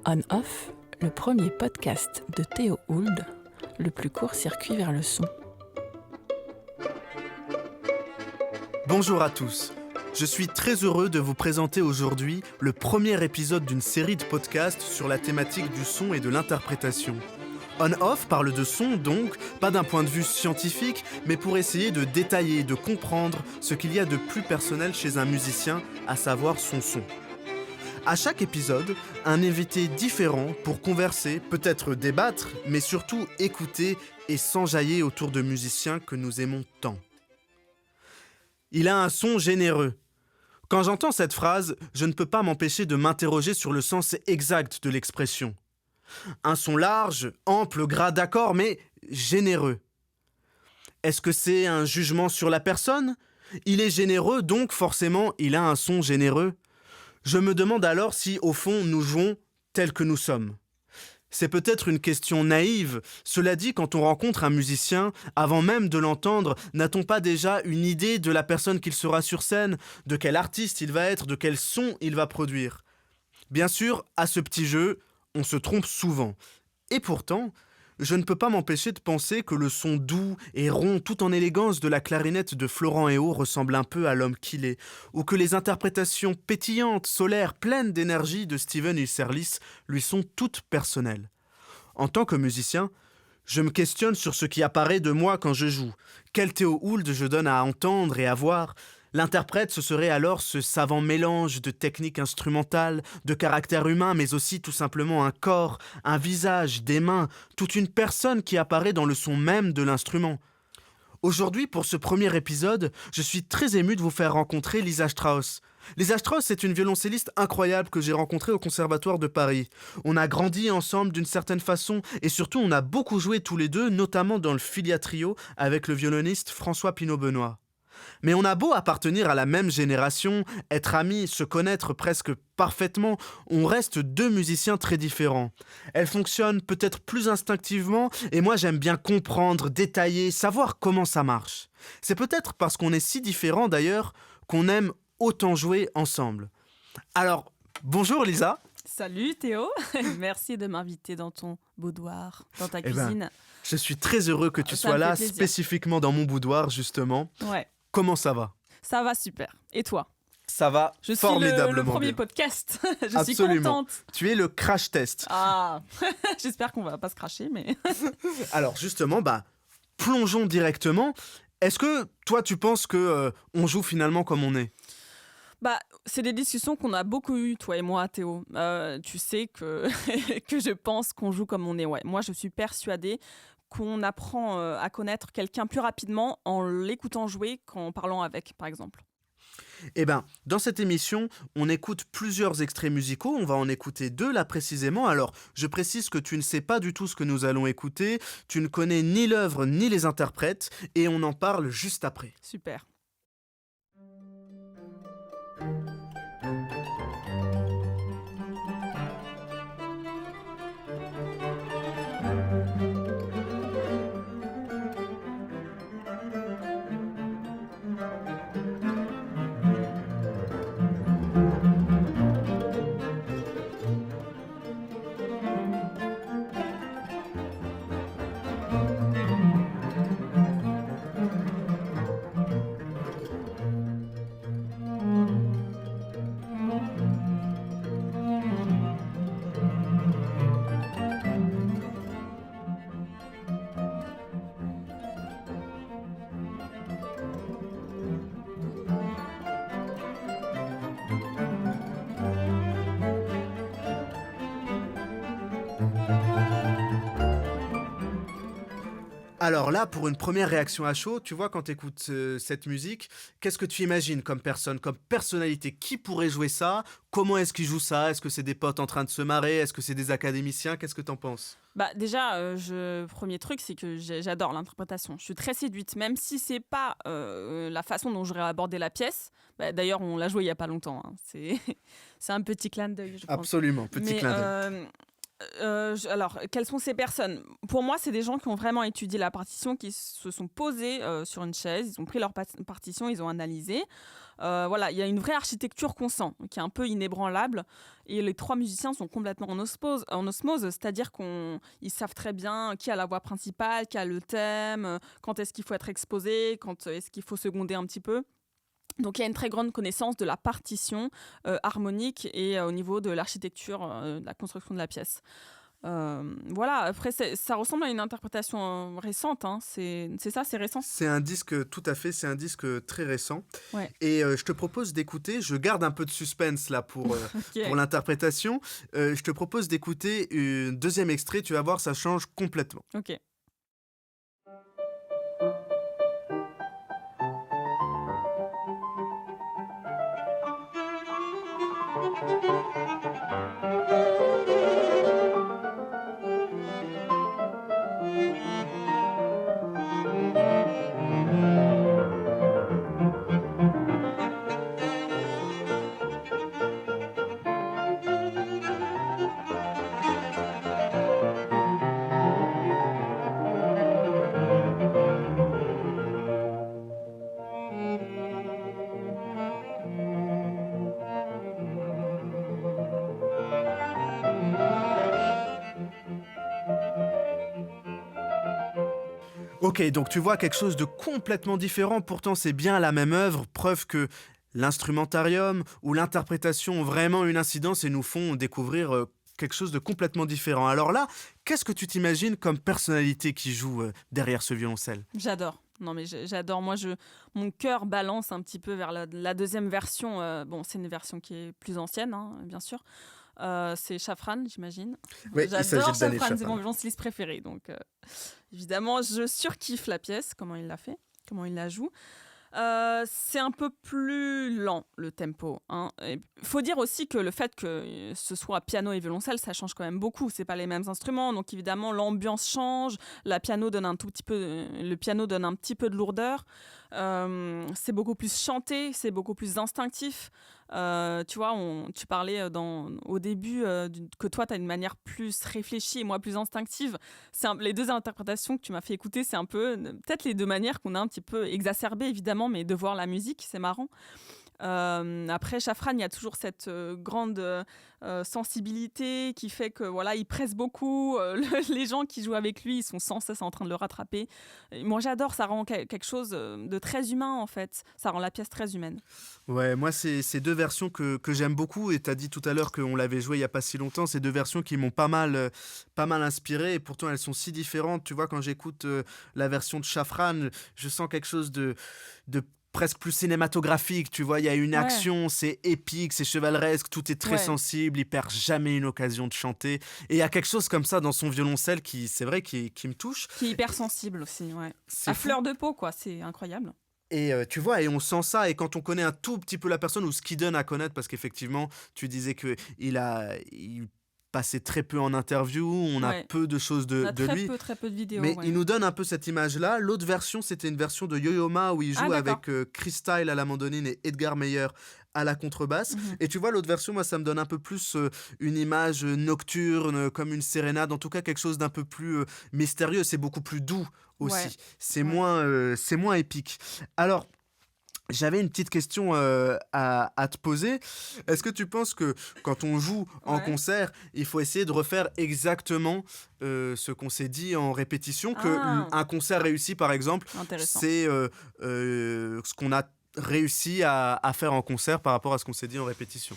On-Off, le premier podcast de Théo Hould, le plus court circuit vers le son. Bonjour à tous, je suis très heureux de vous présenter aujourd'hui le premier épisode d'une série de podcasts sur la thématique du son et de l'interprétation. On-Off parle de son donc, pas d'un point de vue scientifique, mais pour essayer de détailler, de comprendre ce qu'il y a de plus personnel chez un musicien, à savoir son son. À chaque épisode, un invité différent pour converser, peut-être débattre, mais surtout écouter et s'enjailler autour de musiciens que nous aimons tant. Il a un son généreux. Quand j'entends cette phrase, je ne peux pas m'empêcher de m'interroger sur le sens exact de l'expression. Un son large, ample, gras d'accord, mais généreux. Est-ce que c'est un jugement sur la personne ? Il est généreux, donc forcément, il a un son généreux. Je me demande alors si, au fond, nous jouons tels que nous sommes. C'est peut-être une question naïve. Cela dit, quand on rencontre un musicien, avant même de l'entendre, n'a-t-on pas déjà une idée de la personne qu'il sera sur scène, de quel artiste il va être, de quel son il va produire ? Bien sûr, à ce petit jeu, on se trompe souvent. Et pourtant, je ne peux pas m'empêcher de penser que le son doux et rond tout en élégance de la clarinette de Florent Héo ressemble un peu à l'homme qu'il est, ou que les interprétations pétillantes, solaires, pleines d'énergie de Steven Ilserlis lui sont toutes personnelles. En tant que musicien, je me questionne sur ce qui apparaît de moi quand je joue. Quel Théo Hould je donne à entendre et à voir ? L'interprète, ce serait alors ce savant mélange de techniques instrumentales, de caractère humain, mais aussi tout simplement un corps, un visage, des mains, toute une personne qui apparaît dans le son même de l'instrument. Aujourd'hui, pour ce premier épisode, je suis très ému de vous faire rencontrer Lisa Strauss. Lisa Strauss est une violoncelliste incroyable que j'ai rencontrée au Conservatoire de Paris. On a grandi ensemble d'une certaine façon et surtout on a beaucoup joué tous les deux, notamment dans le Filia Trio avec le violoniste François Pinault-Benoît. Mais on a beau appartenir à la même génération, être amis, se connaître presque parfaitement, on reste deux musiciens très différents. Elle fonctionne peut-être plus instinctivement et moi j'aime bien comprendre, détailler, savoir comment ça marche. C'est peut-être parce qu'on est si différents d'ailleurs qu'on aime autant jouer ensemble. Alors, bonjour Lisa. Salut Théo, merci de m'inviter dans ton boudoir, dans ta cuisine. Je suis très heureux que tu sois là, spécifiquement dans mon boudoir justement. Ouais. Comment ça va ? Ça va super. Et toi ? Ça va formidablement bien. Le premier podcast. Je Absolument. suis contente. Tu es le crash test. Ah, j'espère qu'on va pas se cracher, mais... Alors justement, plongeons directement. Est-ce que toi, tu penses que on joue finalement comme on est ? C'est des discussions qu'on a beaucoup eues, toi et moi, Théo. Tu sais que, que je pense qu'on joue comme on est. Ouais. Moi, je suis persuadée qu'on apprend à connaître quelqu'un plus rapidement en l'écoutant jouer qu'en parlant avec, par exemple. Dans cette émission, on écoute plusieurs extraits musicaux. On va en écouter 2 là précisément. Alors, je précise que tu ne sais pas du tout ce que nous allons écouter. Tu ne connais ni l'œuvre ni les interprètes. Et on en parle juste après. Super. Alors là, pour une première réaction à chaud, tu vois, quand tu écoutes cette musique, qu'est-ce que tu imagines comme personne, comme personnalité ? Qui pourrait jouer ça ? Comment est-ce qu'ils jouent ça ? Est-ce que c'est des potes en train de se marrer ? Est-ce que c'est des académiciens ? Qu'est-ce que t'en penses ? Déjà, premier truc, c'est que j'adore l'interprétation. Je suis très séduite, même si c'est pas la façon dont j'aurais abordé la pièce. D'ailleurs, on l'a joué il y a pas longtemps. Hein. C'est un petit clin d'œil, je pense. Absolument, petit clin d'œil. Alors, quelles sont ces personnes? Pour moi, c'est des gens qui ont vraiment étudié la partition, qui se sont posés sur une chaise, ils ont pris leur partition, ils ont analysé. Voilà, il y a une vraie architecture qu'on sent, qui est un peu inébranlable. Et les trois musiciens sont complètement en osmose, c'est-à-dire qu'ils savent très bien qui a la voix principale, qui a le thème, quand est-ce qu'il faut être exposé, quand est-ce qu'il faut seconder un petit peu. Donc il y a une très grande connaissance de la partition harmonique et au niveau de l'architecture, de la construction de la pièce. Voilà, après ça ressemble à une interprétation récente, hein. C'est ça, c'est récent. C'est un disque, tout à fait, c'est un disque très récent. Ouais. Et je te propose d'écouter, je garde un peu de suspense là pour Ok. l'interprétation. Je te propose d'écouter un deuxième extrait, tu vas voir, ça change complètement. Ok. Ok, donc tu vois quelque chose de complètement différent, pourtant c'est bien la même œuvre, preuve que l'instrumentarium ou l'interprétation ont vraiment une incidence et nous font découvrir quelque chose de complètement différent. Alors là, qu'est-ce que tu t'imagines comme personnalité qui joue derrière ce violoncelle? J'adore. Non mais j'adore. Moi, mon cœur balance un petit peu vers la deuxième version. Bon, c'est une version qui est plus ancienne, hein, bien sûr. C'est Shafran, j'imagine. Oui, il s'agit J'adore de Daniel Shafran, c'est Shafran. mon violoncelliste préféré. Donc, évidemment, je surkiffe la pièce, comment il l'a fait, comment il la joue. C'est un peu plus lent, le tempo, hein. Il faut dire aussi que le fait que ce soit piano et violoncelle, ça change quand même beaucoup. C'est pas les mêmes instruments, donc évidemment l'ambiance change. Le piano donne un petit peu de lourdeur. C'est beaucoup plus chanté, c'est beaucoup plus instinctif. Tu vois, tu parlais au début que toi, tu as une manière plus réfléchie et moi plus instinctive. Les deux interprétations que tu m'as fait écouter, c'est un peu peut-être les deux manières qu'on a un petit peu exacerbées, évidemment, mais de voir la musique, c'est marrant. Après, Shafran, il y a toujours cette grande sensibilité qui fait que voilà, il presse beaucoup. Les gens qui jouent avec lui, ils sont sans cesse en train de le rattraper. Et moi, j'adore, ça rend quelque chose de très humain, en fait. Ça rend la pièce très humaine. Ouais, moi, c'est deux versions que j'aime beaucoup. Et tu as dit tout à l'heure qu'on l'avait joué il n'y a pas si longtemps. C'est deux versions qui m'ont pas mal inspiré. Et pourtant, elles sont si différentes. Tu vois, quand j'écoute la version de Shafran, je sens quelque chose de presque plus cinématographique. Tu vois, il y a une Ouais, action, c'est épique, c'est chevaleresque, tout est très ouais, sensible. Il perd jamais une occasion de chanter. Et il y a quelque chose comme ça dans son violoncelle qui, c'est vrai, qui me touche. qui est hyper sensible aussi, ouais. C'est À fou. fleur de peau, quoi, c'est incroyable. Et tu vois, et on sent ça, et quand on connaît un tout petit peu la personne, ou ce qu'il donne à connaître, parce qu'effectivement, tu disais qu'il passait très peu en interview, on a Ouais. peu de choses On de, a de lui, très peu de vidéos, mais ouais. il nous donne un peu cette image-là. L'autre version, c'était une version de Yo-Yo Ma, où il Ah, joue d'accord. avec Chris Style à la mandoline et Edgar Meyer à la contrebasse. Mhm. Et tu vois, l'autre version, moi, ça me donne un peu plus une image nocturne, comme une sérénade, en tout cas quelque chose d'un peu plus mystérieux, c'est beaucoup plus doux Ouais, aussi. C'est ouais. c'est moins épique. Alors, j'avais une petite question à te poser. Est-ce que tu penses que quand on joue en Ouais. concert, il faut essayer de refaire exactement ce qu'on s'est dit en répétition, que Ah, un concert réussi, par exemple, intéressant. c'est ce qu'on a réussi à faire en concert par rapport à ce qu'on s'est dit en répétition?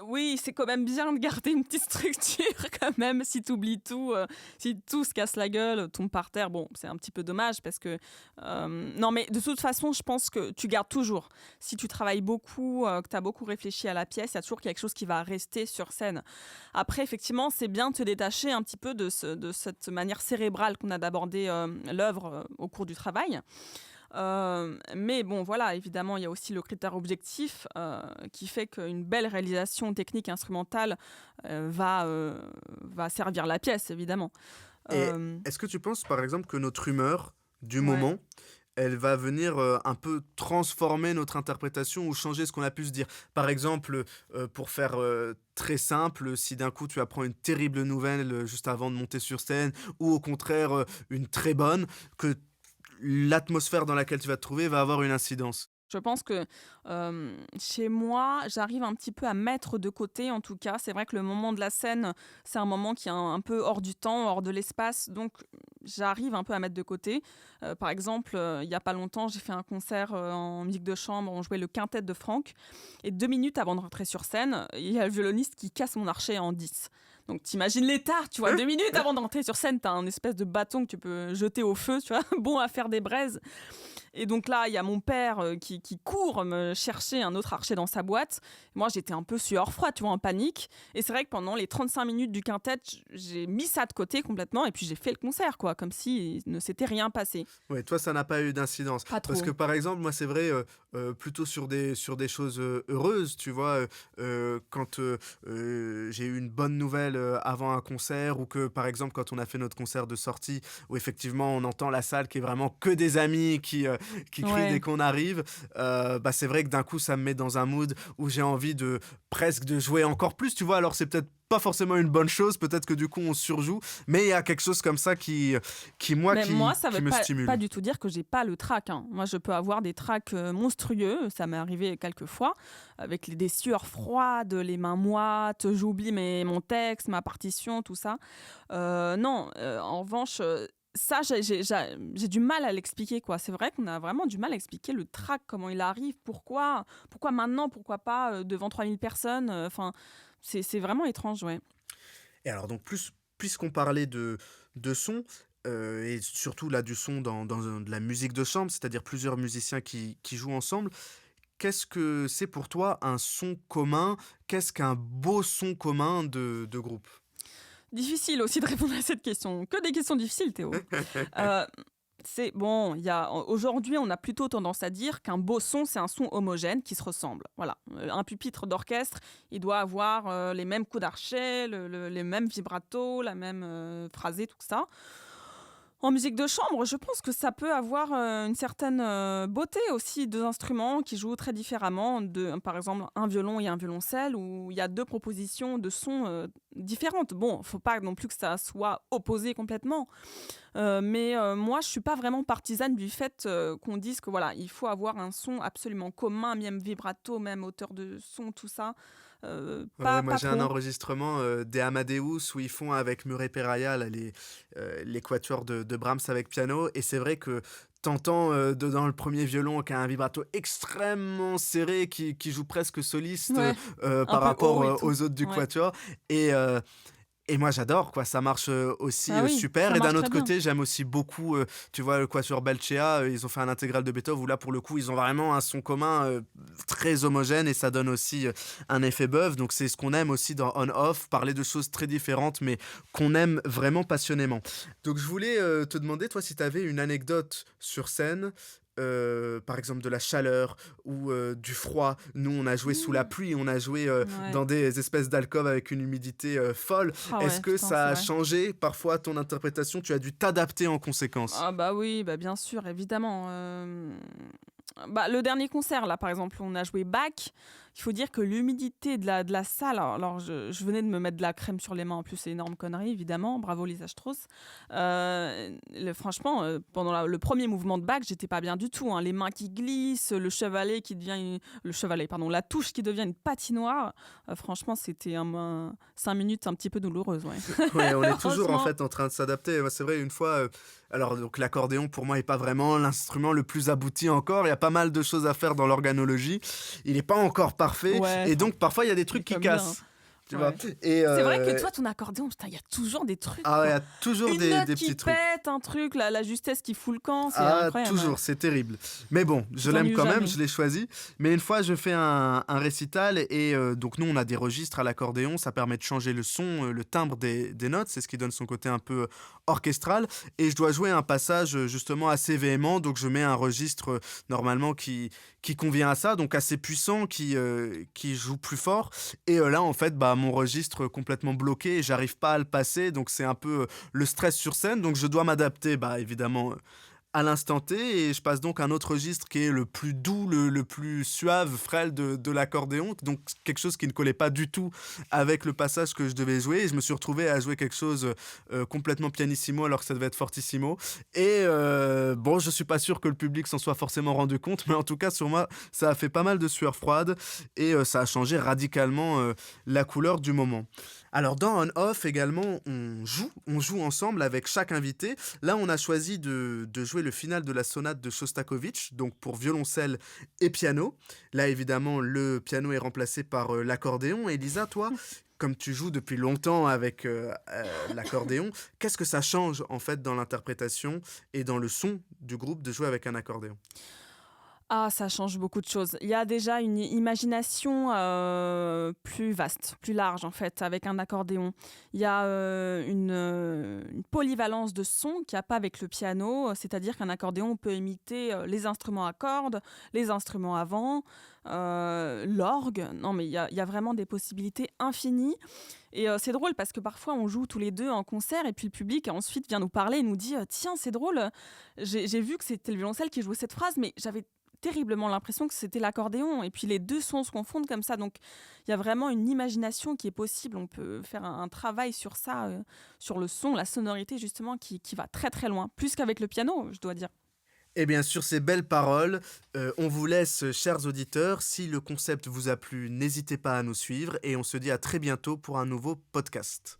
Oui, c'est quand même bien de garder une petite structure quand même. Si tu oublies tout, si tout se casse la gueule, tombe par terre, bon, c'est un petit peu dommage parce que... non, mais de toute façon, je pense que tu gardes toujours. Si tu travailles beaucoup, que tu as beaucoup réfléchi à la pièce, il y a toujours quelque chose qui va rester sur scène. Après, effectivement, c'est bien de te détacher un petit peu de cette manière cérébrale qu'on a d'aborder l'œuvre au cours du travail. Mais bon, voilà, évidemment, il y a aussi le critère objectif qui fait qu'une belle réalisation technique instrumentale va servir la pièce, évidemment. Et Euh, est-ce que tu penses, par exemple, que notre humeur du ouais. moment elle va venir un peu transformer notre interprétation ou changer ce qu'on a pu se dire. Par exemple, pour faire très simple, si d'un coup tu apprends une terrible nouvelle juste avant de monter sur scène, ou au contraire une très bonne, que l'atmosphère dans laquelle tu vas te trouver va avoir une incidence. Je pense que chez moi, j'arrive un petit peu à mettre de côté, en tout cas. C'est vrai que le moment de la scène, c'est un moment qui est un peu hors du temps, hors de l'espace. Donc, j'arrive un peu à mettre de côté. Par exemple, il n'y a pas longtemps, j'ai fait un concert en musique de chambre. On jouait le quintet de Franck. Et 2 minutes avant de rentrer sur scène, il y a le violoniste qui casse mon archet en 10. Donc, t'imagines l'état, tu vois, 2 minutes avant d'entrer sur scène, t'as un espèce de bâton que tu peux jeter au feu, tu vois, bon à faire des braises. Et donc là, il y a mon père qui court me chercher un autre archer dans sa boîte. Moi, j'étais un peu sueur froide, tu vois, en panique. Et c'est vrai que pendant les 35 minutes du quintet, j'ai mis ça de côté complètement et puis j'ai fait le concert, quoi, comme si ne s'était rien passé. Ouais, toi, ça n'a pas eu d'incidence. Pas Parce trop. que par exemple, moi, c'est vrai, plutôt sur des choses heureuses, tu vois, quand j'ai eu une bonne nouvelle avant un concert, ou que par exemple, quand on a fait notre concert de sortie, où effectivement on entend la salle qui est vraiment que des amis qui crient dès Ouais. qu'on arrive, bah, c'est vrai que d'un coup, ça me met dans un mood où j'ai envie de presque de jouer encore plus, tu vois. Alors, c'est peut-être pas forcément une bonne chose, peut-être que du coup on surjoue, mais il y a quelque chose comme ça Mais moi, ça qui veut me pas stimule. du tout dire que j'ai pas le trac, hein. Moi, je peux avoir des tracs monstrueux. Ça m'est arrivé quelques fois, avec des sueurs froides, les mains moites. J'oublie mon texte, ma partition, tout ça. Non, en revanche, ça, j'ai du mal à l'expliquer, quoi. C'est vrai qu'on a vraiment du mal à expliquer le trac, comment il arrive, pourquoi maintenant, pourquoi pas devant 3000 personnes. Enfin, c'est vraiment étrange, ouais. Et alors donc puisqu'on parlait de son, et surtout là du son de la musique de chambre, c'est-à-dire plusieurs musiciens qui jouent ensemble, qu'est-ce que c'est pour toi un son commun? Qu'est-ce qu'un beau son commun de groupe? Difficile aussi de répondre à cette question. Que des questions difficiles, Théo. Euh, c'est bon, aujourd'hui, on a plutôt tendance à dire qu'un beau son, c'est un son homogène qui se ressemble. Voilà, un pupitre d'orchestre, il doit avoir les mêmes coups d'archet, les mêmes vibratos, la même phrasé, tout ça. En musique de chambre, je pense que ça peut avoir une certaine beauté aussi, deux instruments qui jouent très différemment, par exemple un violon et un violoncelle, où il y a deux propositions de sons différentes. Bon, faut pas non plus que ça soit opposé complètement, mais moi, je suis pas vraiment partisane du fait qu'on dise que voilà, il faut avoir un son absolument commun, même vibrato, même hauteur de son, tout ça. Ouais, moi Pas j'ai un trop. enregistrement des Amadeus où ils font avec Murray Peraya là, les quatuors de Brahms avec piano, et c'est vrai que t'entends dedans le premier violon qui a un vibrato extrêmement serré qui joue presque soliste Ouais, un par peu haut rapport et tout. aux autres du Ouais. quatuor, et, euh, et moi j'adore quoi, ça marche aussi Ah oui, super. ça Et marche d'un très autre bien. côté j'aime aussi beaucoup, tu vois, le quatuor Balcea, ils ont fait un intégral de Beethoven où là pour le coup ils ont vraiment un son commun très homogène, et ça donne aussi un effet bœuf. Donc c'est ce qu'on aime aussi dans On Off, parler de choses très différentes mais qu'on aime vraiment passionnément. Donc je voulais te demander, toi, si tu avais une anecdote sur scène, par exemple de la chaleur ou du froid. Nous, on a joué sous la Mmh. pluie, on a joué Ouais. dans des espèces d'alcôves avec une humidité folle. Ah Est-ce ouais, que putain, ça c'est a vrai. changé parfois ton interprétation? Tu as dû t'adapter en conséquence? Ah bah oui, bah bien sûr, évidemment. Bah, le dernier concert, là, par exemple, on a joué Bach. Il faut dire que l'humidité de la salle, alors je venais de me mettre de la crème sur les mains, en plus c'est énorme connerie, évidemment, bravo Lisa Strauss. Franchement, pendant le premier mouvement de Bach, j'étais pas bien du tout, hein. Les mains qui glissent, le chevalet qui devient le chevalet, pardon, la touche qui devient une patinoire. Franchement, c'était 5 minutes un petit peu douloureuses, ouais. Ouais, on est toujours en Franchement. fait en train de s'adapter. Moi, c'est vrai, une fois, alors donc l'accordéon pour moi est pas vraiment l'instrument le plus abouti encore. Il y a pas mal de choses à faire dans l'organologie. Il n'est pas encore parfait, Ouais, et enfin, donc parfois il y a des il est trucs qui comme bien, hein. cassent. Tu vois? Ouais. Et C'est vrai que toi, ton accordéon, putain, il y a toujours des trucs, ah ouais, il y quoi. a toujours Une note des qui petits trucs. pète, un truc, la justesse qui fout le camp, c'est Ah, incroyable, ouais. toujours, c'est terrible. Mais bon, Tu je l'aime t'ennuies quand même, jamais. je l'ai choisi. Mais une fois, je fais un récital, et donc nous, on a des registres à l'accordéon, ça permet de changer le son, le timbre des notes, c'est ce qui donne son côté un peu orchestral. Et je dois jouer un passage justement assez véhément, donc je mets un registre normalement qui convient à ça, donc assez puissant, qui joue plus fort. Et là, en fait, bah, mon registre complètement bloqué, et j'arrive pas à le passer, donc c'est un peu le stress sur scène, donc je dois m'adapter, bah, évidemment, à l'instant T, et je passe donc à un autre registre qui est le plus doux, le plus suave, frêle de l'accordéon, donc quelque chose qui ne collait pas du tout avec le passage que je devais jouer, et je me suis retrouvé à jouer quelque chose complètement pianissimo alors que ça devait être fortissimo, et bon, je suis pas sûr que le public s'en soit forcément rendu compte, mais en tout cas sur moi ça a fait pas mal de sueur froide, et ça a changé radicalement la couleur du moment. Alors dans On Off également, on joue ensemble avec chaque invité. Là, on a choisi de jouer le final de la sonate de Shostakovich, donc pour violoncelle et piano. Là, évidemment, le piano est remplacé par l'accordéon. Et Lisa, toi, comme tu joues depuis longtemps avec l'accordéon, qu'est-ce que ça change en fait dans l'interprétation et dans le son du groupe de jouer avec un accordéon ? Ah, ça change beaucoup de choses. Il y a déjà une imagination plus vaste, plus large en fait, avec un accordéon. Il y a une polyvalence de son qu'il n'y a pas avec le piano, c'est-à-dire qu'un accordéon peut imiter les instruments à cordes, les instruments à vent, l'orgue. Non, mais il y a vraiment des possibilités infinies. Et c'est drôle parce que parfois on joue tous les deux en concert et puis le public ensuite vient nous parler et nous dit tiens, c'est drôle, j'ai vu que c'était le violoncelle qui jouait cette phrase, mais j'avais terriblement l'impression que c'était l'accordéon, et puis les deux sons se confondent comme ça, donc il y a vraiment une imagination qui est possible. On peut faire un travail sur ça, sur le son, la sonorité justement, qui va très très loin, plus qu'avec le piano, je dois dire. Et bien sur ces belles paroles, on vous laisse, chers auditeurs. Si le concept vous a plu, n'hésitez pas à nous suivre, et on se dit à très bientôt pour un nouveau podcast.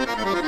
Thank you.